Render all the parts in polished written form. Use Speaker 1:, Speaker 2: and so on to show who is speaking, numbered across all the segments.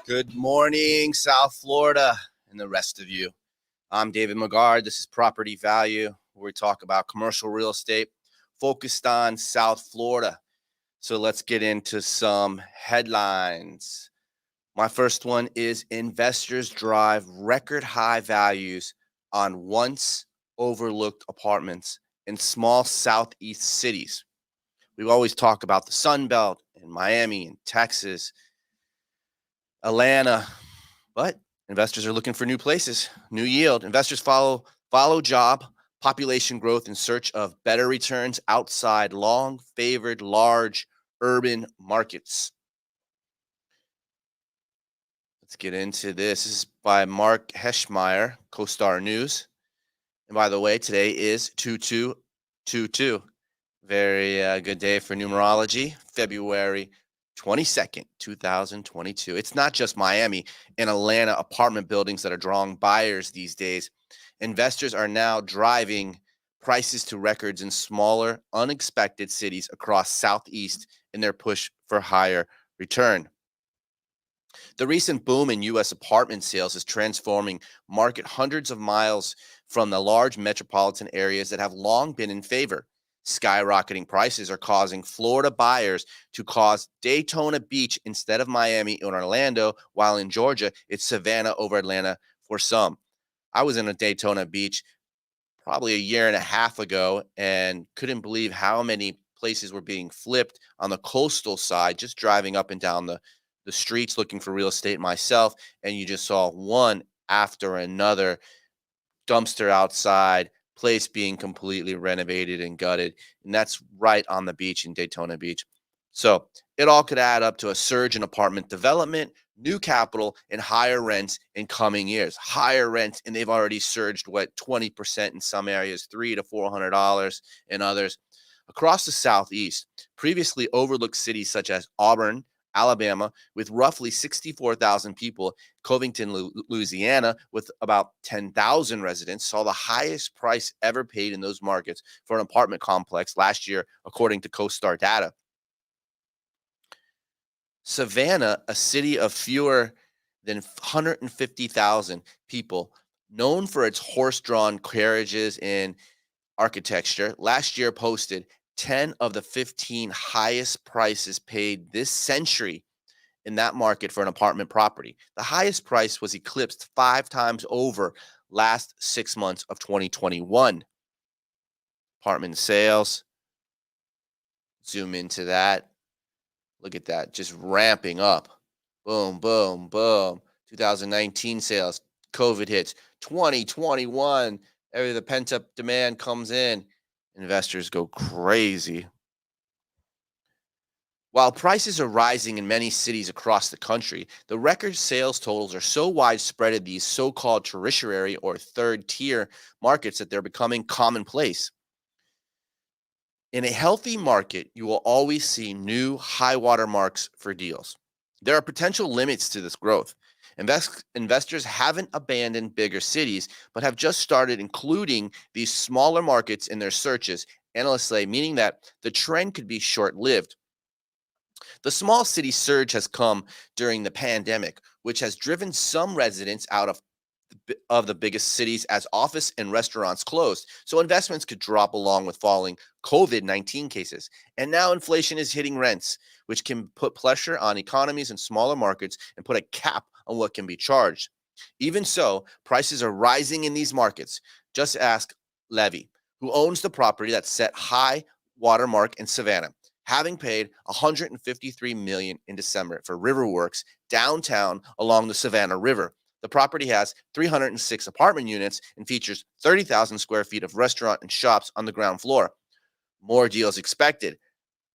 Speaker 1: Good morning, South Florida, and the rest of you. I'm David McGard. This is Property Value, where we talk about commercial real estate focused on South Florida. So let's get into some headlines. My first one is investors drive record high values on once overlooked apartments in small Southeast cities. We always talk about the Sun Belt in Miami and Texas, Atlanta, but investors are looking for new places, new yield. Investors follow job population growth in search of better returns outside long favored large urban markets. Let's get into this. This is by Mark Heschmeyer, CoStar News. And by the way, today is 2222. Very good day for numerology, February 22nd, 2022. It's not just Miami and Atlanta apartment buildings that are drawing buyers these days. Investors are now driving prices to records in smaller, unexpected cities across Southeast in their push for higher return. The recent boom in U.S. apartment sales is transforming market hundreds of miles from the large metropolitan areas that have long been in favor. Skyrocketing prices are causing Florida buyers to cause Daytona Beach instead of Miami or Orlando, while in Georgia, it's Savannah over Atlanta for some. I was in a Daytona Beach probably a year and a half ago and couldn't believe how many places were being flipped on the coastal side, just driving up and down the streets looking for real estate myself, and you just saw one after another dumpster outside, place being completely renovated and gutted. And that's right on the beach in Daytona Beach. So it all could add up to a surge in apartment development, new capital, and higher rents in coming years. Higher rents, and they've already surged, 20% in some areas, $300 to $400 in others. Across the Southeast, previously overlooked cities such as Auburn, Alabama, with roughly 64,000 people, Covington, Louisiana, with about 10,000 residents, saw the highest price ever paid in those markets for an apartment complex last year, according to CoStar data. Savannah, a city of fewer than 150,000 people, known for its horse-drawn carriages and architecture, last year posted 10 of the 15 highest prices paid this century in that market for an apartment property. The highest price was eclipsed 5 times over last 6 months of 2021. Apartment sales. Zoom into that. Look at that, just ramping up. Boom, boom, boom. 2019 sales, COVID hits. 2021, the pent-up demand comes in. Investors go crazy. While prices are rising in many cities across the country, the record sales totals are so widespread in these so-called tertiary or third-tier markets that they're becoming commonplace. In a healthy market, you will always see new high water marks for deals. There are potential limits to this growth. Investors haven't abandoned bigger cities, but have just started including these smaller markets in their searches, analysts say, meaning that the trend could be short-lived. The small city surge has come during the pandemic, which has driven some residents out of the biggest cities as office and restaurants closed. So investments could drop along with falling COVID-19 cases. And now inflation is hitting rents, which can put pressure on economies in smaller markets and put a cap on what can be charged. Even so, prices are rising in these markets. Just ask Levy, who owns the property that set high watermark in Savannah, having paid $153 million in December for Riverworks downtown along the Savannah River. The property has 306 apartment units and features 30,000 square feet of restaurant and shops on the ground floor. More deals expected.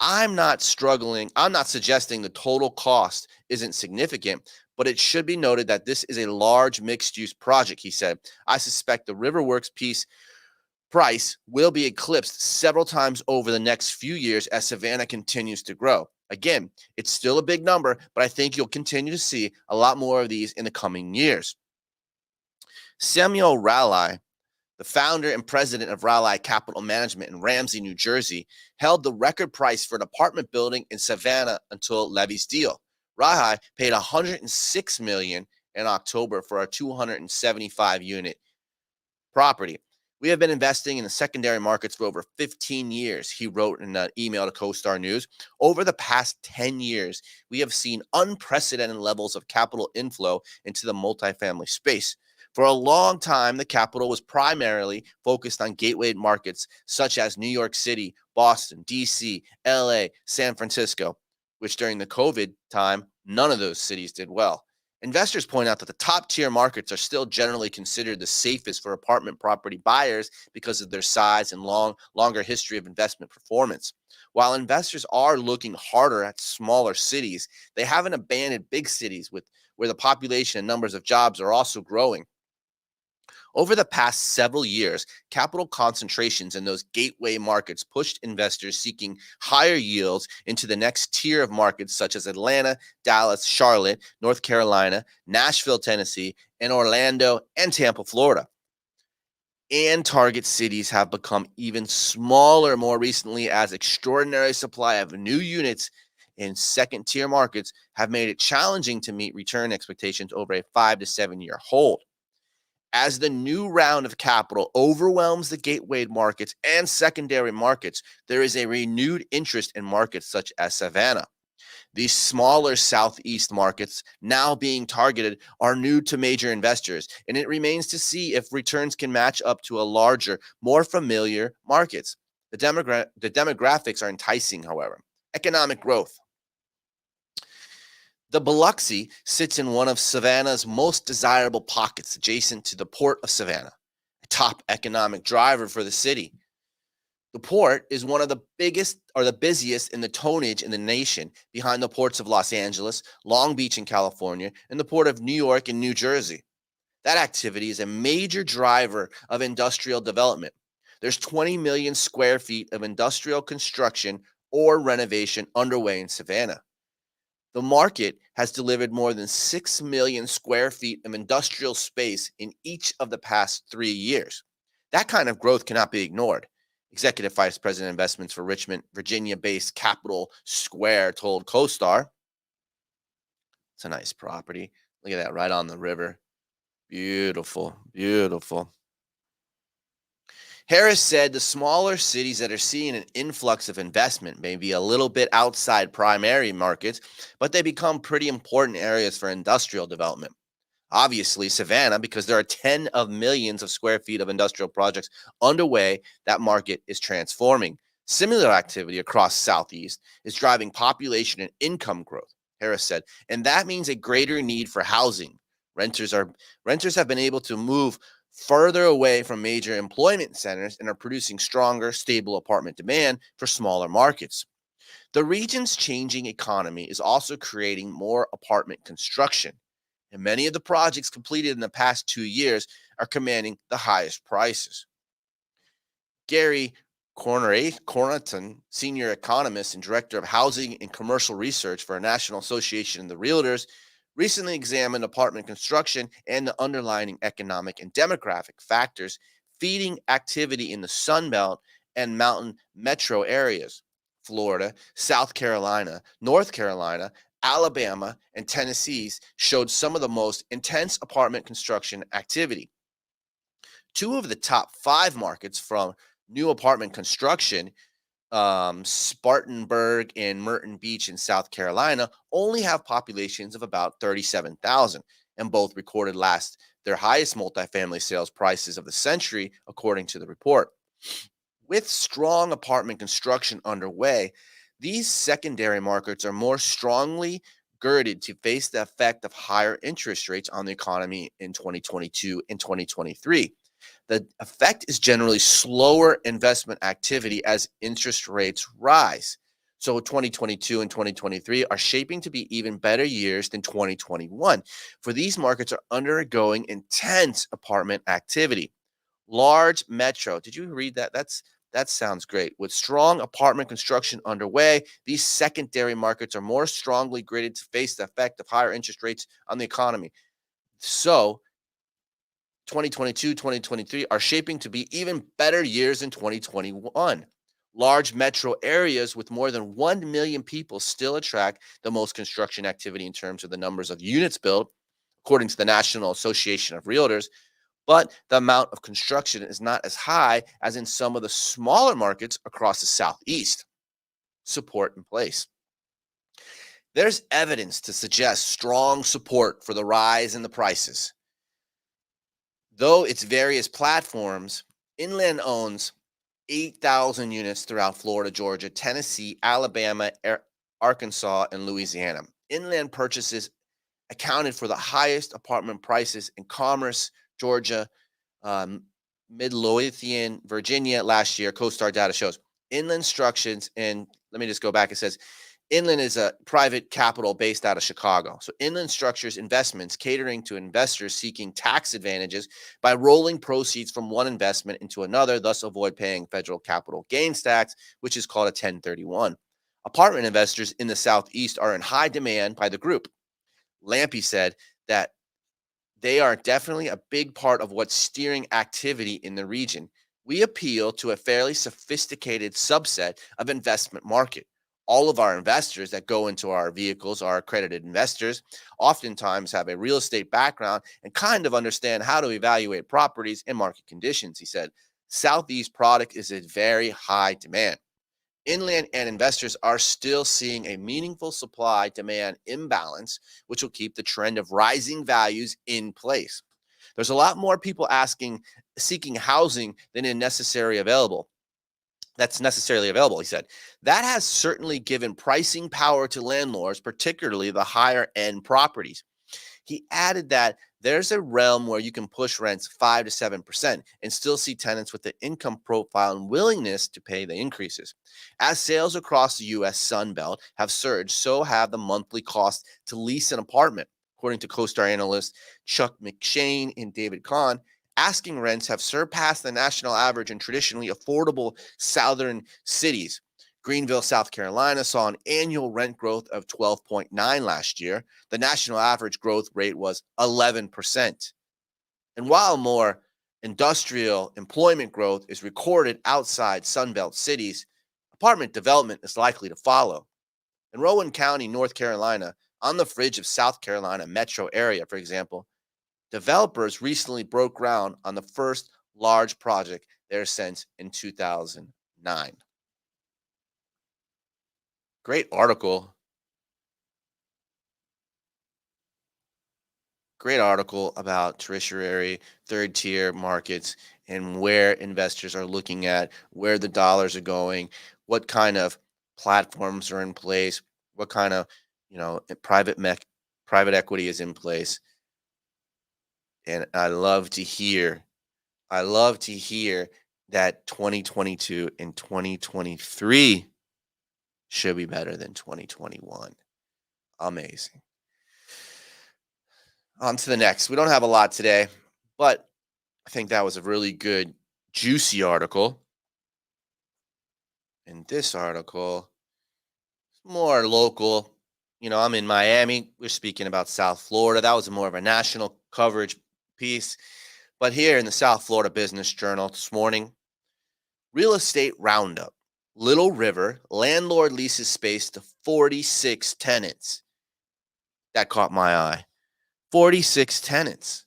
Speaker 1: I'm not suggesting the total cost isn't significant, but it should be noted that this is a large mixed-use project, he said. I suspect the Riverworks piece price will be eclipsed several times over the next few years as Savannah continues to grow. Again, it's still a big number, but I think you'll continue to see a lot more of these in the coming years. Samuel Raleigh, the founder and president of Raleigh Capital Management in Ramsey, New Jersey, held the record price for an apartment building in Savannah until Levy's deal. Raleigh paid $106 million in October for a 275-unit property. We have been investing in the secondary markets for over 15 years, he wrote in an email to CoStar News. Over the past 10 years, we have seen unprecedented levels of capital inflow into the multifamily space. For a long time, the capital was primarily focused on gateway markets such as New York City, Boston, DC, LA, San Francisco, which during the COVID time, none of those cities did well. Investors point out that the top tier markets are still generally considered the safest for apartment property buyers because of their size and longer history of investment performance. While investors are looking harder at smaller cities, they haven't abandoned big cities where the population and numbers of jobs are also growing. Over the past several years, capital concentrations in those gateway markets pushed investors seeking higher yields into the next tier of markets such as Atlanta, Dallas, Charlotte, North Carolina, Nashville, Tennessee, and Orlando and Tampa, Florida. And target cities have become even smaller more recently as extraordinary supply of new units in second tier markets have made it challenging to meet return expectations over a 5 to 7 year hold. As the new round of capital overwhelms the gateway markets and secondary markets, there is a renewed interest in markets such as Savannah. These smaller Southeast markets now being targeted are new to major investors, and it remains to see if returns can match up to a larger, more familiar markets. The demographics are enticing, however. Economic growth. The Biloxi sits in one of Savannah's most desirable pockets adjacent to the Port of Savannah, a top economic driver for the city. The port is one of the biggest or the busiest in the tonnage in the nation, behind the ports of Los Angeles, Long Beach in California, and the port of New York and New Jersey. That activity is a major driver of industrial development. There's 20 million square feet of industrial construction or renovation underway in Savannah. The market has delivered more than 6 million square feet of industrial space in each of the past 3 years. That kind of growth cannot be ignored. Executive Vice President of Investments for Richmond, Virginia-based Capital Square told CoStar, it's a nice property. Look at that, right on the river. Beautiful, beautiful. Harris said the smaller cities that are seeing an influx of investment may be a little bit outside primary markets, but they become pretty important areas for industrial development. Obviously, Savannah, because there are 10 of millions of square feet of industrial projects underway, that market is transforming. Similar activity across Southeast is driving population and income growth, Harris said, and that means a greater need for housing. Renters have been able to move further away from major employment centers and are producing stronger, stable apartment demand for smaller markets. The region's changing economy is also creating more apartment construction, and many of the projects completed in the past 2 years are commanding the highest prices. Gary Cornerton, senior economist and director of housing and commercial research for a National Association of the Realtors, recently examined apartment construction and the underlying economic and demographic factors feeding activity in the Sun Belt and mountain metro areas. Florida, South Carolina, North Carolina, Alabama, and Tennessee showed some of the most intense apartment construction activity. 2 of the top 5 markets from new apartment construction, Spartanburg and Merton Beach in South Carolina, only have populations of about 37,000, and both recorded their highest multifamily sales prices of the century, according to the report. With strong apartment construction underway, these secondary markets are more strongly girded to face the effect of higher interest rates on the economy in 2022 and 2023. The effect is generally slower investment activity as interest rates rise. So 2022 and 2023 are shaping to be even better years than 2021, for these markets are undergoing intense apartment activity. Large metro. Did you read that? That sounds great. With strong apartment construction underway, these secondary markets are more strongly gridded to face the effect of higher interest rates on the economy. So 2022, 2023 are shaping to be even better years in 2021. Large metro areas with more than 1 million people still attract the most construction activity in terms of the numbers of units built, according to the National Association of Realtors. But the amount of construction is not as high as in some of the smaller markets across the Southeast. Support in place. There's evidence to suggest strong support for the rise in the prices. Though its various platforms, Inland owns 8,000 units throughout Florida, Georgia, Tennessee, Alabama, Arkansas, and Louisiana. Inland purchases accounted for the highest apartment prices in Commerce, Georgia, Midlothian, Virginia last year. CoStar data shows. Inland Structures, and let me just go back. It says Inland is a private capital based out of Chicago. So Inland Structures investments catering to investors seeking tax advantages by rolling proceeds from one investment into another, thus avoid paying federal capital gains tax, which is called a 1031. Apartment investors in the Southeast are in high demand by the group. Lampe said that they are definitely a big part of what's steering activity in the region. We appeal to a fairly sophisticated subset of investment market. All of our investors that go into our vehicles are accredited investors, oftentimes have a real estate background and kind of understand how to evaluate properties and market conditions, he said. Southeast product is in very high demand. Inland and investors are still seeing a meaningful supply-demand imbalance, which will keep the trend of rising values in place. There's a lot more people seeking housing than that's necessarily available, he said. That has certainly given pricing power to landlords, particularly the higher end properties. He added that there's a realm where you can push rents 5 to 7% and still see tenants with the income profile and willingness to pay the increases. As sales across the U.S. Sun Belt have surged, so have the monthly cost to lease an apartment. According to CoStar analysts Chuck McShane and David Kahn, asking rents have surpassed the national average in traditionally affordable southern cities. Greenville, South Carolina saw an annual rent growth of 12.9 last year. The national average growth rate was 11%. And while more industrial employment growth is recorded outside Sunbelt cities, apartment development is likely to follow. In Rowan County, North Carolina, on the fringe of South Carolina metro area, for example, developers recently broke ground on the first large project there since in 2009. Great article. Great article about tertiary, third tier markets and where investors are looking at, where the dollars are going, what kind of platforms are in place, what kind of, private equity is in place. And I love to hear that 2022 and 2023 should be better than 2021. Amazing. On to the next. We don't have a lot today, but I think that was a really good, juicy article. And this article is more local. I'm in Miami. We're speaking about South Florida. That was more of a national coverage piece. But here in the South Florida Business Journal this morning, real estate roundup. Little River, landlord leases space to 46 tenants. That caught my eye. 46 tenants.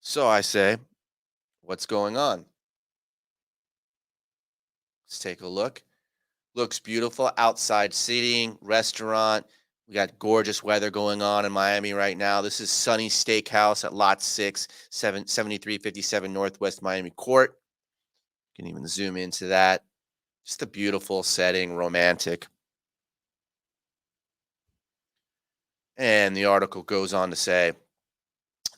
Speaker 1: So I say, what's going on? Let's take a look. Looks beautiful. Outside seating, restaurant. We got gorgeous weather going on in Miami right now. This is Sunny Steakhouse at Lot 6, 7357 Northwest Miami Court. You can even zoom into that. Just a beautiful setting, romantic. And the article goes on to say,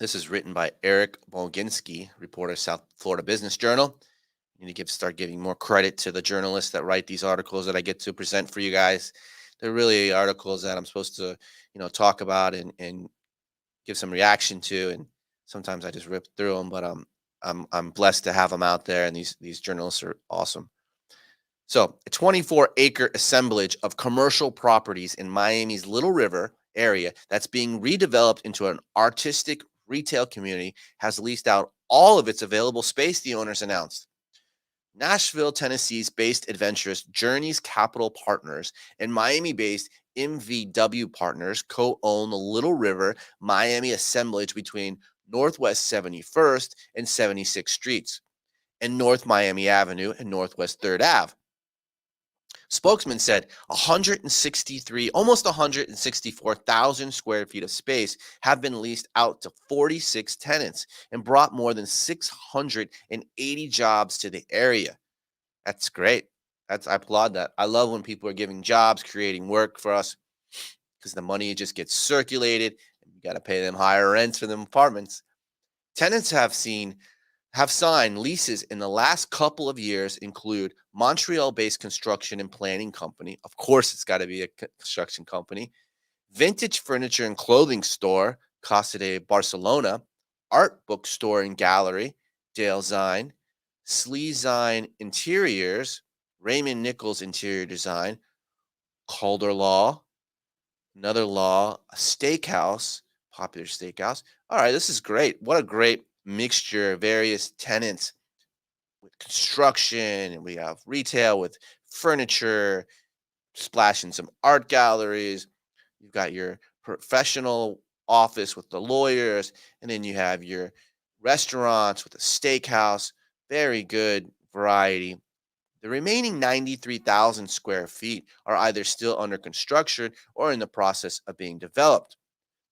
Speaker 1: this is written by Eric Boginski, reporter, South Florida Business Journal. I need to start giving more credit to the journalists that write these articles that I get to present for you guys. They're really articles that I'm supposed to, talk about and give some reaction to. And sometimes I just rip through them, but I'm blessed to have them out there. And these journalists are awesome. So a 24-acre assemblage of commercial properties in Miami's Little River area that's being redeveloped into an artistic retail community has leased out all of its available space, the owners announced. Nashville, Tennessee's based adventurous Journeys Capital Partners and Miami based MVW Partners co own the Little River Miami assemblage between Northwest 71st and 76th Streets and North Miami Avenue and Northwest 3rd Ave. Spokesman said 163, almost 164,000 square feet of space have been leased out to 46 tenants and brought more than 680 jobs to the area. That's great. I applaud that. I love when people are giving jobs, creating work for us, because the money just gets circulated. And you got to pay them higher rents for them apartments. Tenants have signed leases in the last couple of years include Montreal-based construction and planning company. Of course, it's got to be a construction company. Vintage furniture and clothing store, Casa de Barcelona. Art bookstore and gallery, Dale Zine. Sleezine Interiors, Raymond Nichols Interior Design. Calder Law, another law, a steakhouse, Popular Steakhouse. All right, this is great. What a great mixture of various tenants with construction, and we have retail with furniture, splashing some art galleries. You've got your professional office with the lawyers, and then you have your restaurants with a steakhouse. Very good variety. The remaining 93,000 square feet are either still under construction or in the process of being developed.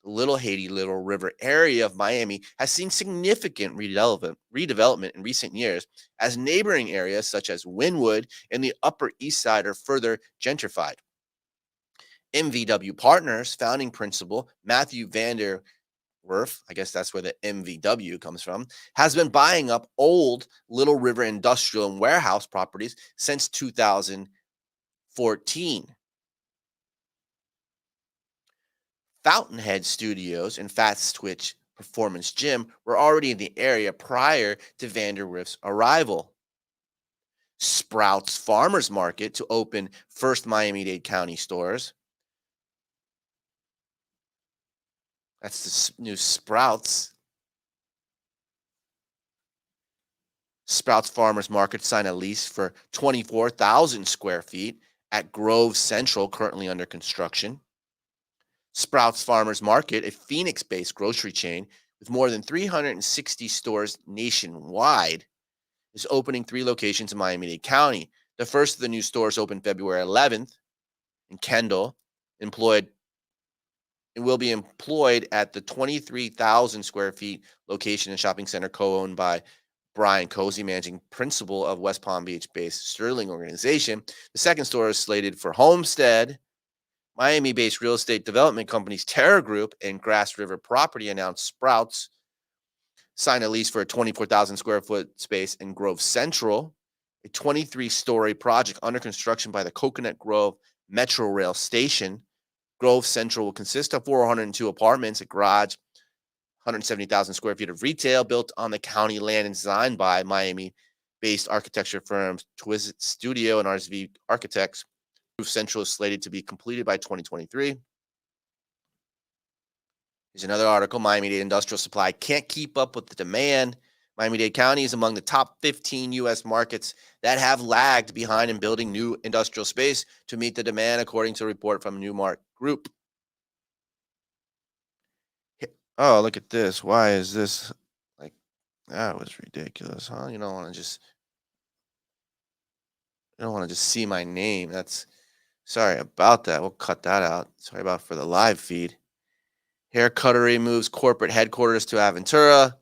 Speaker 1: The Little Haiti, Little River area of Miami has seen significant redevelopment in recent years as neighboring areas such as Wynwood and the Upper East Side are further gentrified. MVW Partners founding principal Matthew Vanderwerf, I guess that's where the MVW comes from, has been buying up old Little River industrial and warehouse properties since 2014. Fountainhead Studios and Fast Twitch Performance Gym were already in the area prior to Vanderwerf's arrival. Sprouts Farmers Market to open first Miami-Dade County stores. That's the new Sprouts. Sprouts Farmers Market signed a lease for 24,000 square feet at Grove Central, currently under construction. Sprouts Farmers Market, a Phoenix-based grocery chain with more than 360 stores nationwide, is opening 3 locations in Miami-Dade County. The first of the new stores opened February 11th in Kendall, will be employed at the 23,000 square feet location and shopping center co-owned by Brian Cozy, managing principal of West Palm Beach-based Sterling organization. The second store is slated for Homestead. Miami-based real estate development companies Terra Group and Grass River Property announced Sprouts signed a lease for a 24,000 square foot space in Grove Central, a 23-story project under construction by the Coconut Grove Metro Rail Station. Grove Central will consist of 402 apartments, a garage, 170,000 square feet of retail built on the county land and designed by Miami-based architecture firms Twisted Studio and RSV Architects. Grove Central is slated to be completed by 2023. Here's another article. Miami-Dade industrial supply can't keep up with the demand. Miami-Dade County is among the top 15 U.S. markets that have lagged behind in building new industrial space to meet the demand, according to a report from Newmark Group. Oh, look at this. Why is this like that was ridiculous, huh? You don't want to just see my name. That's sorry about that. We'll cut that out. Sorry about for the live feed. Hair Cuttery moves corporate headquarters to Aventura.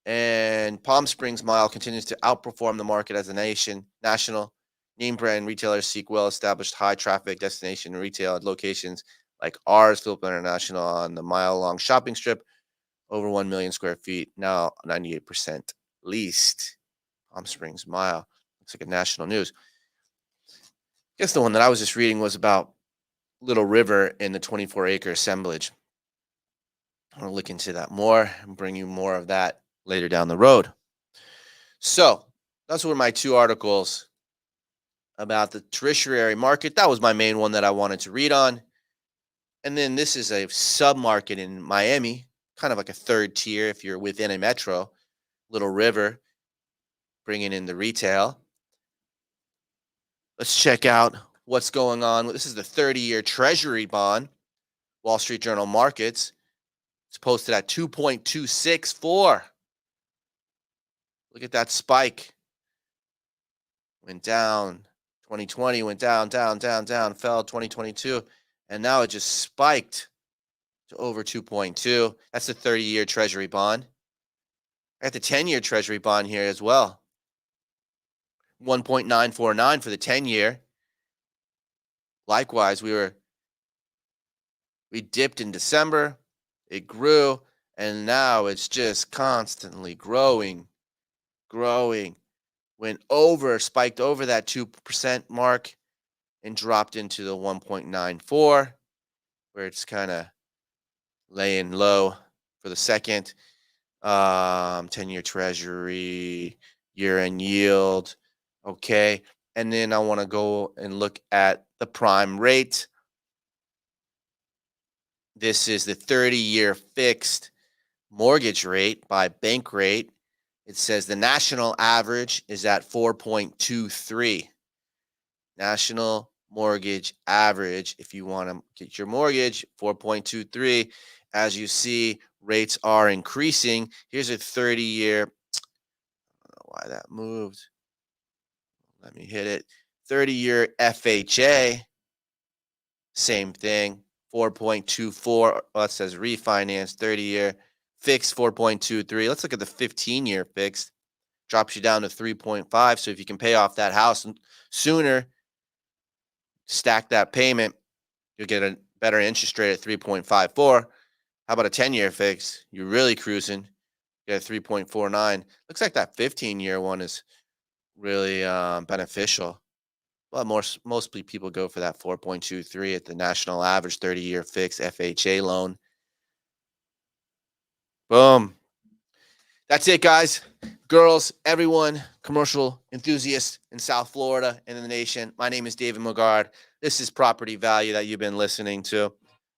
Speaker 1: And Palm Springs Mile continues to outperform the market as a national name brand retailers seek well-established high-traffic destination retail at locations like ours, Philip International, on the mile-long shopping strip, over 1 million square feet, now 98% leased. Palm Springs Mile. Looks like a national news. I guess the one that I was just reading was about Little River and the 24-acre assemblage. I'm going to look into that more and bring you more of that later down the road. So those were my 2 articles about the tertiary market. That was my main one that I wanted to read on. And then this is a sub-market in Miami, kind of like a third tier if you're within a metro. Little River, bringing in the retail. Let's check out what's going on. This is the 30-year Treasury bond, Wall Street Journal Markets. It's posted at 2.264. Look at that spike. Went down. 2020 went down, fell 2022, and now it just spiked to over 2.2. That's the 30-year Treasury bond. I got the 10-year Treasury bond here as well. 1.949 for the 10-year. Likewise, we dipped in December. It grew, and now it's just constantly growing. Went over, spiked over that 2% mark and dropped into the 1.94, where it's kind of laying low for the second. 10-year Treasury, year-end yield. Okay. And then I want to go and look at the prime rate. This is the 30-year fixed mortgage rate by Bankrate. It says the national average is at 4.23. National mortgage average, if you want to get your mortgage, 4.23. As you see, rates are increasing. Here's a 30-year. I don't know why that moved. Let me hit it. 30-year FHA, same thing, 4.24. Well, it says refinance, 30-year fixed, 4.23. Let's look at the 15-year fixed. Drops you down to 3.5. So if you can pay off that house sooner, stack that payment, you'll get a better interest rate at 3.54. How about a 10-year fix? You're really cruising. You get a 3.49. Looks like that 15-year one is really beneficial. Well, mostly people go for that 4.23 at the national average 30-year fixed FHA loan. Boom. That's it, guys. Girls, everyone, commercial enthusiasts in South Florida and in the nation. My name is David Mogard. This is Property Value that you've been listening to.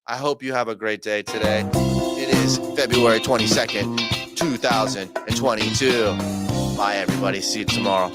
Speaker 1: I hope you have a great day today. It is February 22nd, 2022. Bye, everybody. See you tomorrow.